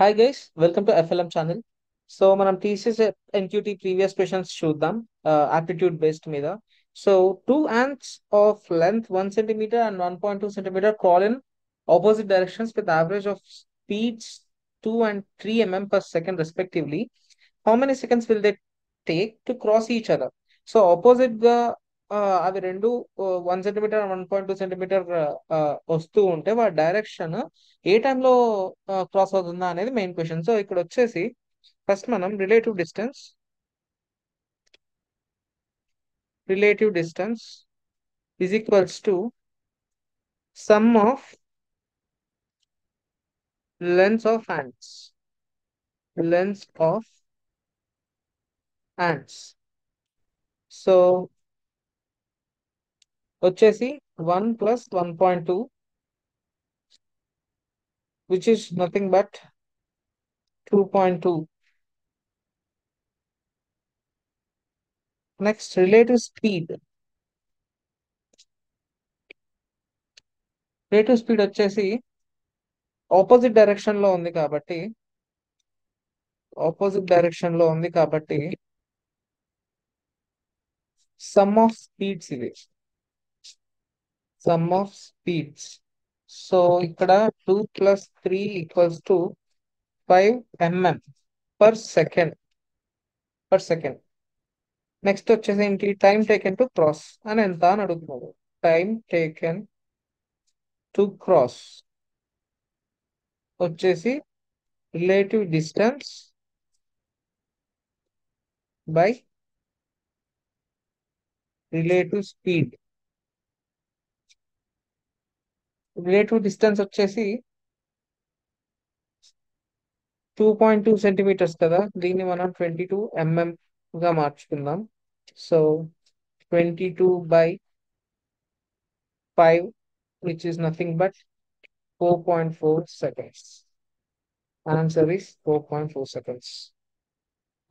Hi guys, welcome to FLM channel. So మనం TCS NQT previous questions చూద్దాం, aptitude based మీద. So two ants of length 1 centimeter and 1.2 centimeter crawl in opposite directions with average of speeds 2 and 3 per second respectively. How many seconds will they take to cross each other? So opposite గా అవి రెండు 1 centimetre 1.2 centimetre వస్తూ ఉంటే వాటి direction ఏ టైంలో cross అవుతుందా అనేది main question. So ఇక్కడ వచ్చేసి ఫస్ట్ మనం relative distance is equals to some of lens of lens of ants. So వచ్చేసి 1 + 1.2, which is nothing but 2.2. Next relative speed వచ్చేసి ఆపోజిట్ డైరెక్షన్ లో ఉంది కాబట్టి సమ్ ఆఫ్ స్పీడ్స్ ఇవి సమ్ ఆఫ్ స్పీడ్స్. సో ఇక్కడ 2 + 3 = 5 mm/సెకండ్. నెక్స్ట్ వచ్చేసి ఏంటి, టైం టేకెన్ టు క్రాస్ అని ఎంత అని అడుగుతున్నాడు. టైం టేకెన్ టు క్రాస్ వచ్చేసి relative distance by relative speed. Relative distance వచ్చేసి 2.2 సెంటీమీటర్స్ కదా, దీన్ని మనం 22 గా మార్చుకుందాం. So 22/5, which is nothing but 4.4 seconds. Answer is 4.4 seconds.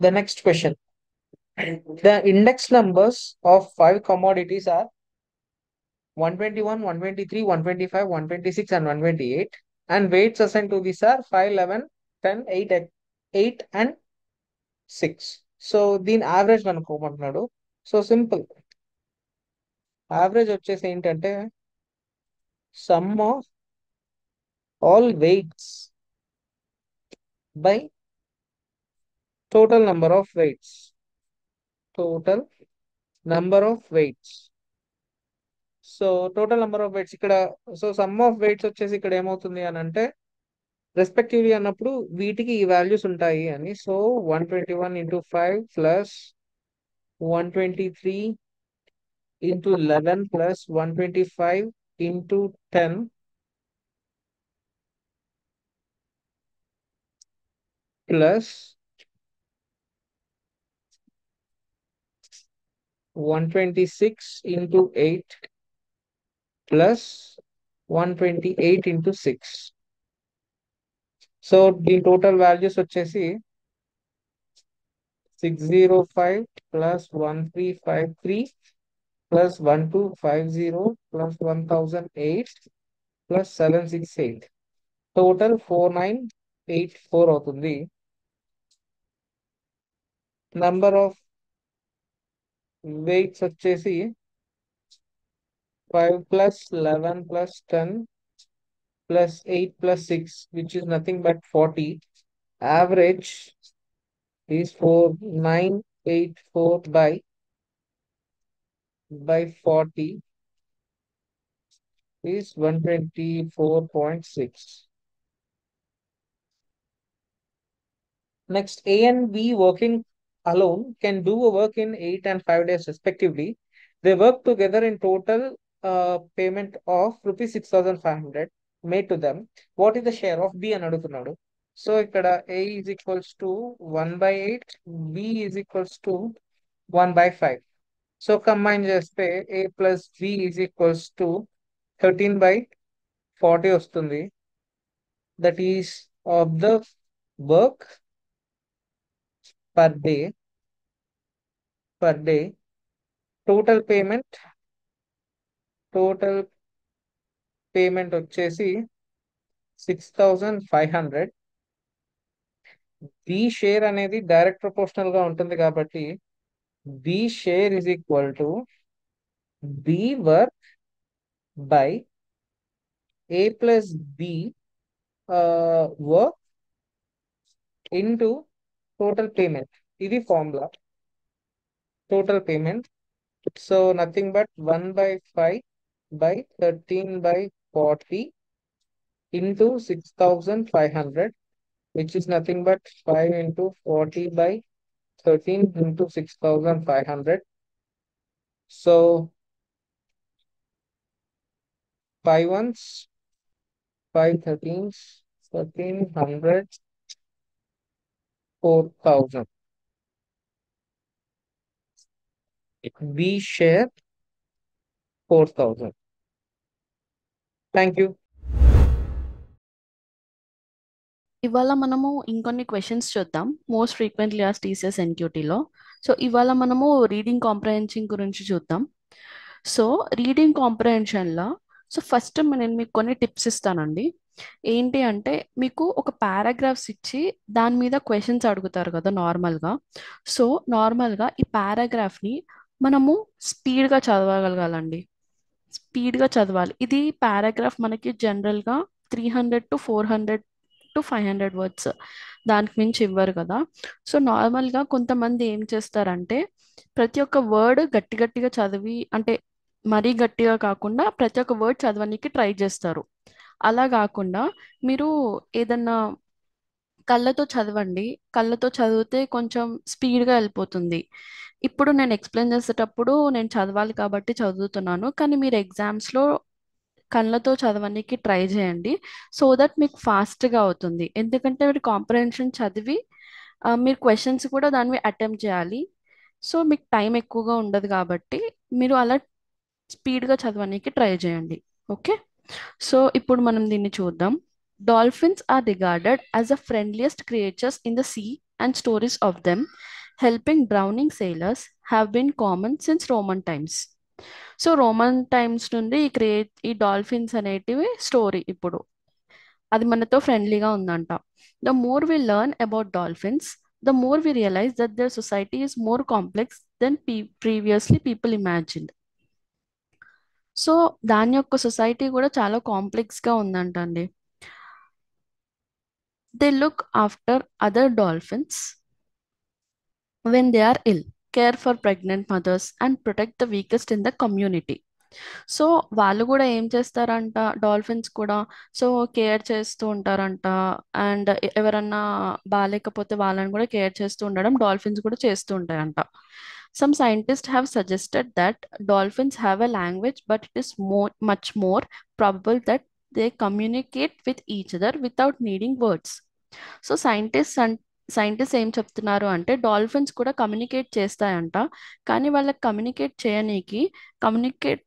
The next question. The index numbers of five commodities are 121, 123, 125, 126, and 128. And weights assigned to these are 5, 11, 10, 8 and 6. So దీని average అనుకోమంటున్నాడు. So simple, average వచ్చేసి ఏంటంటే some of all weights by total number of weights. Total number of weights. So total number of weights ఇక్కడ. So some of weights వచ్చేసి ఇక్కడ ఏమవుతుంది అని అంటే respectively అన్నప్పుడు వీటికి ఈ వాల్యూస్ ఉంటాయి అని. So 121 × 5 plus 123 × 11 plus 125 × 10 plus 126 × 8 plus 128 × 6. So దీని టోటల్ వాల్యూస్ వచ్చేసి 605 plus 1353 plus 1250 plus 1008 plus 768. Total 4984 అవుతుంది. నంబర్ ఆఫ్ వెయిట్స్ వచ్చేసి 5 + 11 + 10 + 8 + 6, which is nothing but 40. Average is 4984 by 40 is 124.6. Next, A and B working alone can do a work in 8 and 5 days respectively. They work together in total payment of rupees 6,500 made to them. What is the share of B అని అడుగుతున్నాడు. So ఇక్కడ A is equals to 1/8, B is equals to 1/5. So combine చేస్తే A plus B is equals to 13/40 వస్తుంది. That is of the work per day. Total payment వచ్చేసి 6,500. B share అనేది direct proportional గా ఉంటుంది కాబట్టి B share is equal to B work by A plus B work into total payment. ఇది formula. Total payment, so nothing but 1/5 by 13 by 40 into 6,500, which is nothing but 5 into 40 by 13 into 6,500. So 5 ones, 5 13s, 1,300, 4,000. We share 4,000. Thank you. ఇవాళ మనము ఇంకొన్ని questions చూద్దాం most frequently asked TCS ఎన్క్యూటీలో. So ఇవాళ మనము reading comprehension గురించి చూద్దాం. So reading కాంప్రహెన్షన్లో సో ఫస్ట్ నేను మీకు కొన్ని టిప్స్ ఇస్తానండి. ఏంటి అంటే మీకు ఒక పారాగ్రాఫ్స్ ఇచ్చి దాని మీద క్వశ్చన్స్ అడుగుతారు కదా నార్మల్గా. సో నార్మల్గా ఈ పారాగ్రాఫ్ని మనము స్పీడ్గా చదవగలగాలండి. స్పీడ్గా చదవాలి. ఇది పారాగ్రాఫ్ మనకి జనరల్గా 300 to 400 to 500 వర్డ్స్, దానికి మించి ఇవ్వరు కదా. సో నార్మల్గా కొంతమంది ఏం చేస్తారంటే ప్రతి ఒక్క వర్డ్ గట్టి గట్టిగా చదివి, అంటే మరీ గట్టిగా కాకుండా ప్రతి ఒక్క వర్డ్ చదవడానికి ట్రై చేస్తారు. అలా కాకుండా మీరు ఏదన్నా కళ్ళతో చదవండి. కళ్ళతో చదివితే కొంచెం స్పీడ్గా వెళ్ళిపోతుంది. ఇప్పుడు నేను ఎక్స్ప్లెయిన్ చేసేటప్పుడు నేను చదవాలి కాబట్టి చదువుతున్నాను, కానీ మీరు ఎగ్జామ్స్లో కళ్ళతో చదవడానికి ట్రై చేయండి. సో దట్ మీకు ఫాస్ట్గా అవుతుంది. ఎందుకంటే మీరు కాంప్రహెన్షన్ చదివి మీరు క్వశ్చన్స్ కూడా దాన్ని అటెంప్ట్ చేయాలి. సో మీకు టైం ఎక్కువగా ఉండదు కాబట్టి మీరు అలా స్పీడ్గా చదవడానికి ట్రై చేయండి. ఓకే, సో ఇప్పుడు మనం దీన్ని చూద్దాం. Dolphins are regarded as the friendliest creatures in the sea and stories of them helping drowning sailors have been common since Roman times. So Roman times నుండి ఈ డాల్ఫిన్స్ అనేటివి స్టోరీ ఇప్పుడు అది మనతో ఫ్రెండ్లీగా ఉందంట. The more we learn about dolphins, the more we realize that their society is more complex than previously people imagined. So దాని యొక్క సొసైటీ కూడా చాలా కాంప్లెక్స్గా ఉందంట అండి. They look after other dolphins when they are ill, care for pregnant mothers, and protect the weakest in the community. So వాళ్ళు కూడా ఏం చేస్తారంట, డాల్ఫిన్స్ కూడా సో కేర్ చేస్తూ ఉంటారంట. అండ్ ఎవరన్నా బాగాలేకపోతే వాళ్ళని కూడా కేర్ చేస్తూ ఉండడం డాల్ఫిన్స్ కూడా చేస్తూ ఉంటాయంట. Some scientist have suggested that dolphins have a language, but it is much more probable that they communicate with each other without needing words. So scientist ఏం చెప్తున్నారు అంటే డాల్ఫిన్స్ కూడా కమ్యూనికేట్ చేస్తాయంట, కానీ వాళ్ళకి కమ్యూనికేట్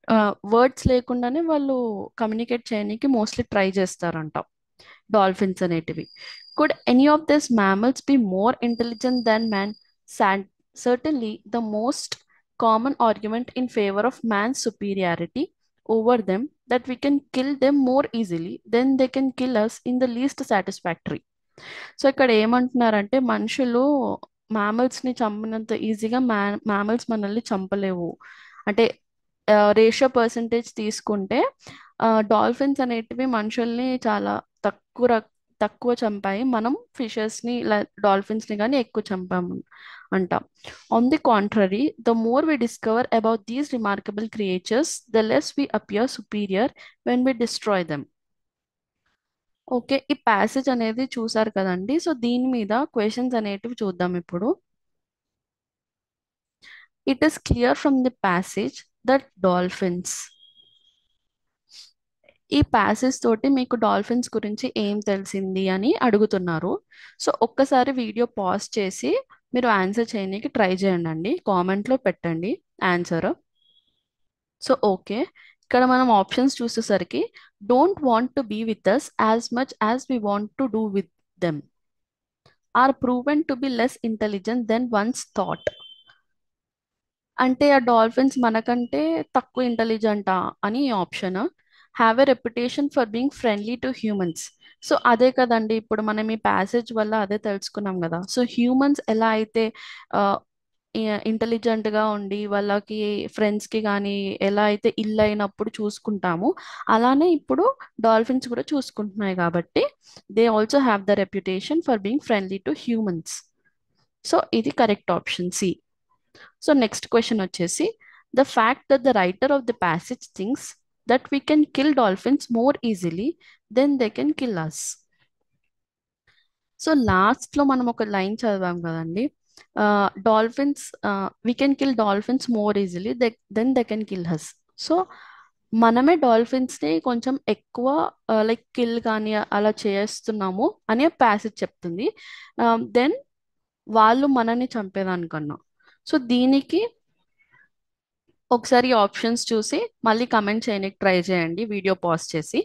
వర్డ్స్ లేకుండానే వాళ్ళు కమ్యూనికేట్ చేయనీకి mostly try చేస్తారంట డాల్ఫిన్స్ అనేటివి. Could any of this mammals be more intelligent than man? Certainly the most common argument in favor of man's superiority over them that we can kill them more easily than they can kill us in the least satisfactory. So ఇక్కడ ఏమంటున్నారంటే మనుషులు ని చంపినంత ఈజీగా mammals మనల్ని చంపలేవు. అంటే ratio percentage తీసుకుంటే dolphins అనేటివి మనుషుల్ని చాలా తక్కువ చంపాయి. మనం ఫిషెస్ని డాల్ఫిన్స్ని కానీ ఎక్కువ చంపాము అంట. On the contrary, the more we discover about these remarkable creatures the less we appear superior when we destroy them. Okay, ఈ ప్యాసేజ్ అనేది చూసారు కదండి. సో దీని మీద క్వశ్చన్స్ అనేటివి చూద్దాం ఇప్పుడు. It is clear from the passage that dolphins, ఈ ప్యాసేజ్ తోటి మీకు డాల్ఫిన్స్ గురించి ఏం తెలిసింది అని అడుగుతున్నారు. సో ఒక్కసారి వీడియో పాజ్ చేసి మీరు ఆన్సర్ చేయడానికి ట్రై చేయండి, కామెంట్లో పెట్టండి ఆన్సర్. సో ఓకే, ఇక్కడ మనం ఆప్షన్స్ చూసేసరికి don't want to be with us as much as we want to do with them, are proven to be less intelligent than once thought. అంటే ఆ డాల్ఫిన్స్ మనకంటే తక్కువ ఇంటెలిజెంటా అని option. Have a reputation for being friendly to humans, so అదే కదండి, ఇప్పుడు మనం ఈ ప్యాసేజ్ వల్ల అదే తెలుసుకున్నాం కదా. సో హ్యూమన్స్ ఎలా అయితే ఇంటెలిజెంట్గా ఉండి వాళ్ళకి ఫ్రెండ్స్కి కానీ ఎలా అయితే ఇల్లు అయినప్పుడు చూసుకుంటాము, అలానే ఇప్పుడు డాల్ఫిన్స్ కూడా చూసుకుంటున్నాయి కాబట్టి they also have the reputation for being friendly to humans. So ఇది correct option C. So next question వచ్చేసి, the fact that the writer of the passage thinks that we can kill dolphins more easily than they can kill us. So లాస్ట్లో మనం ఒక line చదివాం కదండి, dolphins we can kill dolphins more easily than they can kill us. So మనమే డాల్ఫిన్స్ని కొంచెం ఎక్కువ like kill కానీ అలా చేస్తున్నాము అని ప్యాసేజ్ చెప్తుంది, దెన్ వాళ్ళు మనని చంపేదానికన్నా. సో దీనికి ఒకసారి ఆప్షన్స్ చూసి మళ్ళీ కమెంట్ చేయడానికి ట్రై చేయండి వీడియో పాజ్ చేసి.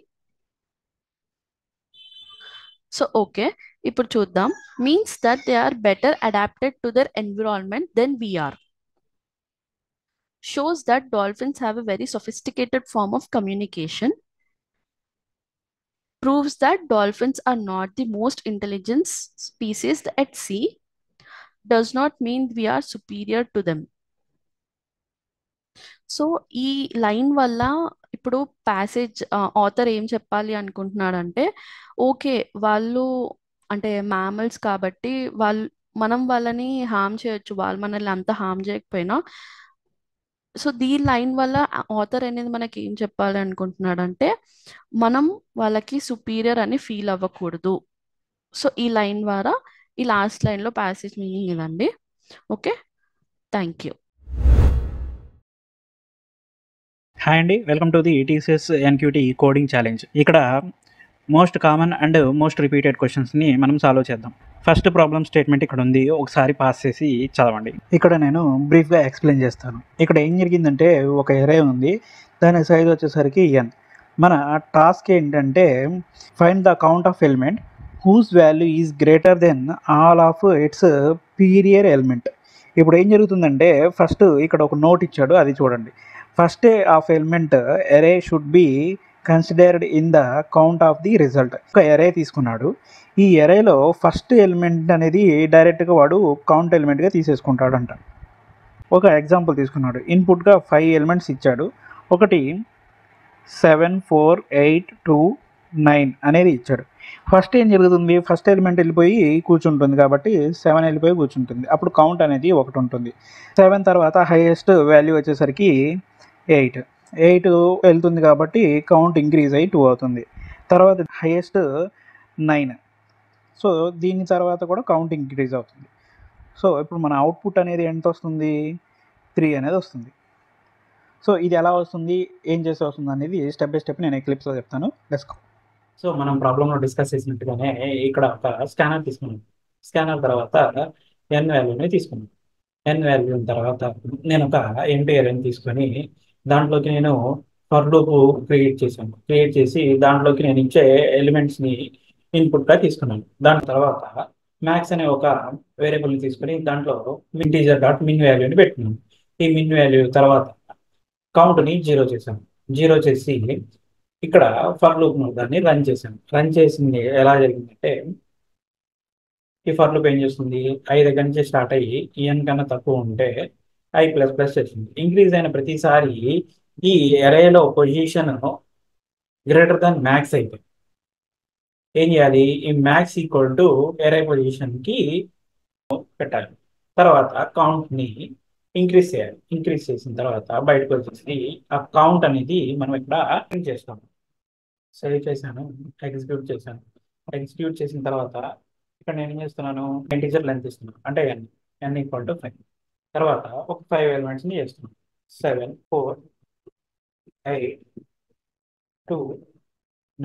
సో ఓకే, ఇప్పుడు చూద్దాం. Means that they are better adapted to their environment than we are. Shows that dolphins have a very sophisticated form of communication. Proves that dolphins are not the most intelligent species at sea. Does not mean we are superior to them. So ఈ line వల్ల ఇప్పుడు passage author ఏం చెప్పాలి అనుకుంటున్నాడంటే, okay వాళ్ళు అంటే mammals కాబట్టి మనం వాళ్ళని హామ్ చేయొచ్చు, వాళ్ళు మనల్ని అంత హామ్ చేయకపోయినా. సో దీని లైన్ వల్ల ఆథర్ అనేది మనకి ఏం చెప్పాలి అనుకుంటున్నాడంటే, మనం వాళ్ళకి సుపీరియర్ అని ఫీల్ అవ్వకూడదు. సో ఈ లైన్ ద్వారా ఈ లాస్ట్ లైన్లో ప్యాసేజ్ మీనింగ్ ఇదండి. Okay, thank you. హాయ్ అండి, welcome to the TCS NQT coding challenge. ఇక్కడ most common and most repeated క్వశ్చన్స్ని మనం సాల్వ్ చేద్దాం. ఫస్ట్ ప్రాబ్లమ్ స్టేట్మెంట్ ఇక్కడ ఉంది, ఒకసారి పాస్ చేసి చదవండి. ఇక్కడ నేను బ్రీఫ్గా ఎక్స్ప్లెయిన్ చేస్తాను. ఇక్కడ ఏం జరిగిందంటే, ఒక ఎరే ఉంది, దాని సైజ్ వచ్చేసరికి n. మన టాస్క్ ఏంటంటే find the count of element whose value is greater than all of its prior element. ఇప్పుడు ఏం జరుగుతుందంటే, ఫస్ట్ ఇక్కడ ఒక నోట్ ఇచ్చాడు, అది చూడండి. First of element array should be considered in the count of the result. ఒక ఎరే తీసుకున్నాడు, ఈ ఎరేలో ఫస్ట్ ఎలిమెంట్ అనేది డైరెక్ట్గా వాడు కౌంట్ ఎలిమెంట్గా తీసేసుకుంటాడంట. ఒక ఎగ్జాంపుల్ తీసుకున్నాడు, ఇన్పుట్గా 5 ఎలిమెంట్స్ ఇచ్చాడు, ఒకటి 7, 4, 8, 2, 9 అనేది ఇచ్చాడు. ఫస్ట్ ఏం జరుగుతుంది, ఫస్ట్ ఎలిమెంట్ వెళ్ళిపోయి కూర్చుంటుంది కాబట్టి 7 వెళ్ళిపోయి కూర్చుంటుంది, అప్పుడు కౌంట్ అనేది 1 ఉంటుంది. 7 తర్వాత హైయెస్ట్ వాల్యూ వచ్చేసరికి 8 వెళ్తుంది కాబట్టి కౌంట్ ఇంక్రీజ్ అయ్యి 2 అవుతుంది. తర్వాత హైయెస్ట్ 9, సో దీని తర్వాత కూడా కౌంట్ ఇంక్రీజ్ అవుతుంది. సో ఇప్పుడు మన అవుట్పుట్ అనేది ఎంత వస్తుంది, 3 అనేది వస్తుంది. సో ఇది ఎలా వస్తుంది, ఏం చేసి వస్తుంది అనేది స్టెప్ బై స్టెప్ నేను ఎక్లిప్స్లో చెప్తాను. Let's go. సో మనం ప్రాబ్లంలో డిస్కస్ చేసినట్టుగానే ఇక్కడ ఒక స్కానర్ తీసుకున్నాం. స్కానర్ తర్వాత n వాల్యూని తీసుకున్నాం. n వాల్యూ తర్వాత నేను ఒక ఎంటీ ఎరేని తీసుకొని దాంట్లోకి నేను ఫర్ లూప్ క్రియేట్ చేశాను. క్రియేట్ చేసి దాంట్లోకి నేను ఇచ్చే ఎలిమెంట్స్ని ఇన్పుట్గా తీసుకున్నాను. దాని తర్వాత మ్యాక్స్ అనే ఒక వేరియబుల్ని తీసుకొని దాంట్లో ఇంటీజర్ డాట్ మిన్ వాల్యూని పెట్టుకున్నాను. ఈ మిన్ వాల్యూ తర్వాత కౌంట్ని 0 చేశాను. 0 చేసి ఇక్కడ ఫర్ లూప్ దాన్ని రన్ చేశాను. రన్ చేసింది ఎలా జరిగిందంటే, ఈ ఫర్ లూప్ ఏం చేస్తుంది, 5 దగ్గర నుంచి స్టార్ట్ అయ్యి n కన్నా తక్కువ ఉంటే i++ చేస్తుంది. ఇంక్రీజ్ అయిన ప్రతిసారి ఈ ఎరేలో పొజిషన్ గ్రేటర్ దాన్ మ్యాక్స్ అయితే ఏం చేయాలి, ఈ మ్యాక్స్ ఈక్వల్ టు ఎరే పొజిషన్కి పెట్టాలి. తర్వాత కౌంట్ని ఇంక్రీజ్ చేయాలి. ఇంక్రీజ్ చేసిన తర్వాత బయటకు వచ్చేసి ఆ కౌంట్ అనేది మనం ఇక్కడ ప్రింట్ చేస్తాం. సేవ్ చేశాను, ఎగ్జిక్యూట్ చేశాను. ఎగ్జిక్యూట్ చేసిన తర్వాత ఇక్కడ నేను ఏం చేస్తున్నాను, ఇంటీజర్ లెంత్ ఇస్తున్నాను, అంటే n ఈక్వల్ టు 5. తర్వాత ఒక 5 ఎలిమెంట్స్ని చేస్తున్నాను, 7, 4, 8, 2,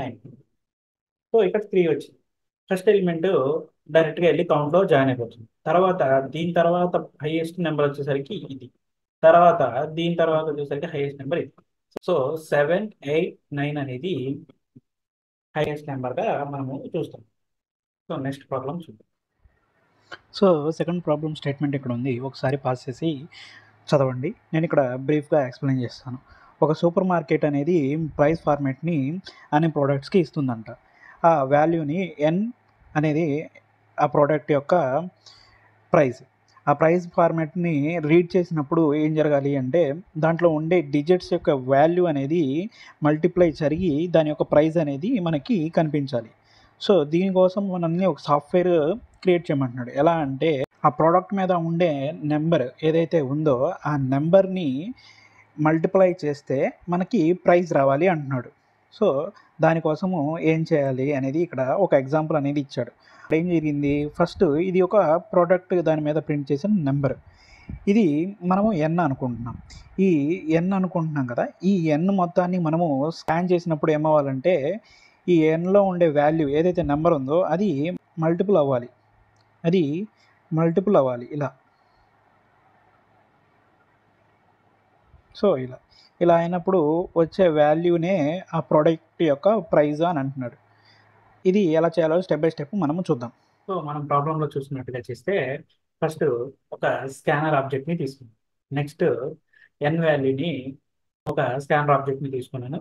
9. సో ఇక్కడ 3 వచ్చింది. ఫస్ట్ ఎలిమెంట్ డైరెక్ట్గా వెళ్ళి కౌంట్లో జాయిన్ అయిపోతుంది. తర్వాత దీని తర్వాత హైయెస్ట్ నెంబర్ వచ్చేసరికి ఇది, తర్వాత దీని తర్వాత వచ్చేసరికి హైయెస్ట్ నెంబర్ ఇది. సో 7, 8, 9 అనేది హైయెస్ట్ నెంబర్గా మనము చూస్తాం. సో నెక్స్ట్ ప్రాబ్లం చూద్దాం. సో సెకండ్ ప్రాబ్లం స్టేట్మెంట్ ఇక్కడ ఉంది, ఒకసారి పాస్ చేసి చదవండి. నేను ఇక్కడ బ్రీఫ్గా ఎక్స్ప్లెయిన్ చేస్తాను. ఒక సూపర్ మార్కెట్ అనేది ప్రైస్ ఫార్మేట్ని అనే ప్రోడక్ట్స్కి ఇస్తుందంట. ఆ వాల్యూని ఎన్ అనేది ఆ ప్రోడక్ట్ యొక్క ప్రైస్. ఆ ప్రైస్ ఫార్మాట్ని రీడ్ చేసినప్పుడు ఏం జరగాలి అంటే దాంట్లో ఉండే డిజిట్స్ యొక్క వాల్యూ అనేది మల్టిప్లై జరిగి దాని యొక్క ప్రైస్ అనేది మనకి కనిపించాలి. సో దీనికోసం మనల్ని ఒక సాఫ్ట్వేర్ క్రియేట్ చేయమంటున్నాడు. ఎలా అంటే ఆ ప్రోడక్ట్ మీద ఉండే నెంబర్ ఏదైతే ఉందో ఆ నెంబర్ని మల్టిప్లై చేస్తే మనకి ప్రైస్ రావాలి అంటున్నాడు. సో దానికోసము ఏం చేయాలి అనేది ఇక్కడ ఒక ఎగ్జాంపుల్ అనేది ఇచ్చాడు. ఏం జరిగింది, ఫస్ట్ ఇది ఒక ప్రోడక్ట్ దాని మీద ప్రింట్ చేసిన నెంబర్. ఇది మనము ఎన్ అనుకుంటున్నాం. ఈ ఎన్ అనుకుంటున్నాం కదా, ఈ ఎన్ మొత్తాన్ని మనము స్కాన్ చేసినప్పుడు ఏమవ్వాలంటే ఈ ఎన్లో ఉండే వాల్యూ ఏదైతే నెంబర్ ఉందో అది మల్టిపుల్ అవ్వాలి. ఇలా. సో ఇలా అయినప్పుడు వచ్చే వాల్యూనే ఆ ప్రోడక్ట్ యొక్క ప్రైజ్ అని అంటున్నాడు. ఇది ఎలా చేయాలో స్టెప్ బై స్టెప్ మనము చూద్దాం. సో మనం ప్రాబ్లంలో చూసినట్టుగా చేస్తే ఫస్ట్ ఒక స్కానర్ ఆబ్జెక్ట్ని తీసుకున్నాం. నెక్స్ట్ ఎన్ వాల్యూని ఒక స్కానర్ ఆబ్జెక్ట్ని తీసుకున్నాను.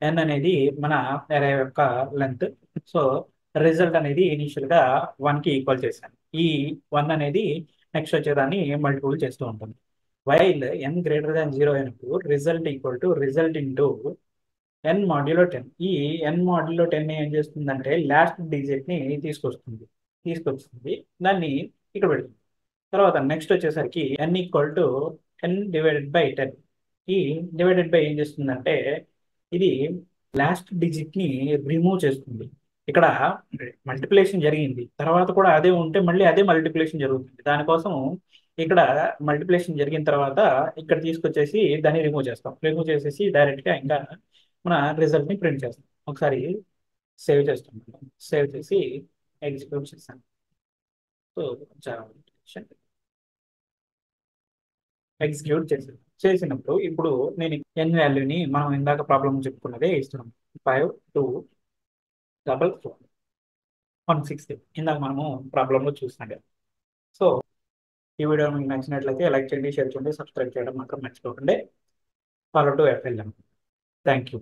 ఎన్ అనేది మన అరే యొక్క లెంత్. సో రిజల్ట్ అనేది ఇనిషియల్గా 1కి ఈక్వల్ చేశాను. ఈ 1 అనేది నెక్స్ట్ వచ్చేదాన్ని మల్టిపుల్ చేస్తూ ఉంటుంది. వైల్ ఎన్ గ్రేటర్ దాన్ 0 అయినప్పుడు result equal to result into N modulo 10. ఈ ఎన్ మాడ్యులో 10 ఏం చేస్తుందంటే లాస్ట్ డిజిట్ని తీసుకొస్తుంది, దాన్ని ఇక్కడ పెడుతుంది. తర్వాత నెక్స్ట్ వచ్చేసరికి ఎన్ ఈక్వల్ టు 10 డివైడెడ్ బై 10. ఈ డివైడెడ్ బై ఏం చేస్తుందంటే ఇది లాస్ట్ డిజిట్ని రిమూవ్ చేస్తుంది. ఇక్కడ మల్టిప్లికేషన్ జరిగింది, తర్వాత కూడా అదే ఉంటే మళ్ళీ అదే మల్టిప్లికేషన్ జరుగుతుంది. దానికోసం ఇక్కడ మల్టిప్లికేషన్ జరిగిన తర్వాత ఇక్కడ తీసుకొచ్చేసి దాన్ని రిమూవ్ చేసేసి డైరెక్ట్గా ఇంకా మన రిజల్ట్ని ప్రింట్ చేస్తాం. ఒకసారి సేవ్ చేసి ఎగ్జిక్యూట్ చేస్తాను. సో ఎగ్జిక్యూట్ చేసినప్పుడు ఇప్పుడు నేను ఎన్ వాల్యూని మనం ఇందాక ప్రాబ్లం చెప్పుకున్నదే ఇస్తున్నాం. 5 2 4 160 ఇందాక మనము ప్రాబ్లంలో చూసినాం కదా. సో ఈ వీడియో మీకు నచ్చినట్లయితే లైక్ చేయండి, షేర్ చేయండి, సబ్స్క్రైబ్ చేయడం మాత్రం మర్చిపోకండి. Follow to FLM. Thank you.